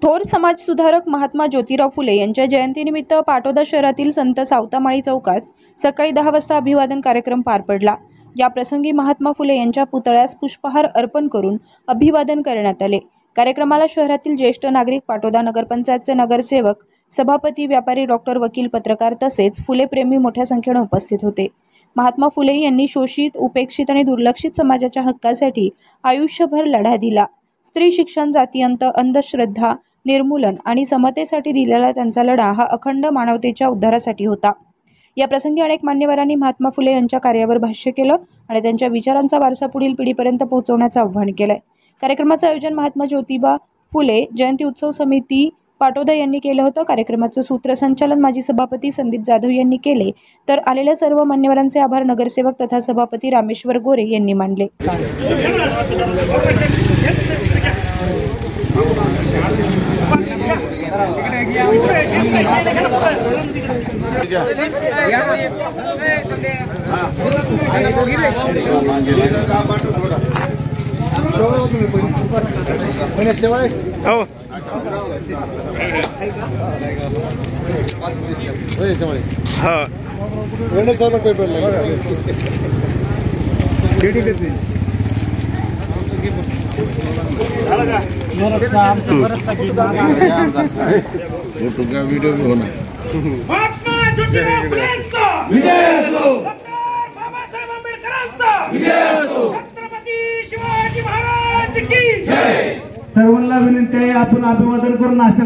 थोर समाजसुधारक महात्मा ज्योतिराव फुले यांच्या जयंतीनिमित्त पाटोदा शहरातील संत सावतामाळी चौकात सकाळी 10 वाजता अभिवादन कार्यक्रम पार पडला। या प्रसंगी महात्मा फुले यांच्या पुतळ्यास पुष्पहार अर्पण करून अभिवादन करण्यात आले। कार्यक्रमाला शहरातील ज्येष्ठ नागरिक, पाटोदा नगरपंचायतचे नगरसेवक, सभापती, व्यापारी, डॉक्टर, वकील, पत्रकार तसेच फुले प्रेमी मोठ्या संख्येने उपस्थित होते। महात्मा फुले यांनी शोषित, उपेक्षित आणि दुर्लक्षित समाजाच्या हक्कासाठी आयुष्यभर लढा दिला। स्त्री शिक्षण, जातीअंत, अंधश्रद्धा निर्मूलन आणि समतेसाठी दिलेला त्यांचा लढा हा अखंड मानवतेच्या उद्धारासाठी होता। या प्रसंगी अनेक मान्यवरांनी महात्मा फुले यांच्या कार्यावर भाष्य केलं आणि त्यांच्या विचारांचा वारसा पुढील पिढीपर्यंत पोहोचवण्याचं आवाहन केलंय। कार्यक्रमाचं आयोजन महात्मा ज्योतिबा फुले जयंती उत्सव समिती पाटोदा यांनी केलं होतं। कार्यक्रमाचं सूत्रसंचालन माजी सभापती संदीप जाधव यांनी केले, तर आलेल्या सर्व मान्यवरांचे आभार नगरसेवक तथा सभापती रामेश्वर गोरे यांनी मानले। वीडियो भी होना। महात्मा ज्योतिराव फुलेंचा विजय असो, डॉक्टर बाबासाहेब आंबेडकरांचा विजय असो, छत्रपती शिवाजी महाराज की जय। सर्वांना विनंती आहे, आपण अभिवादन करून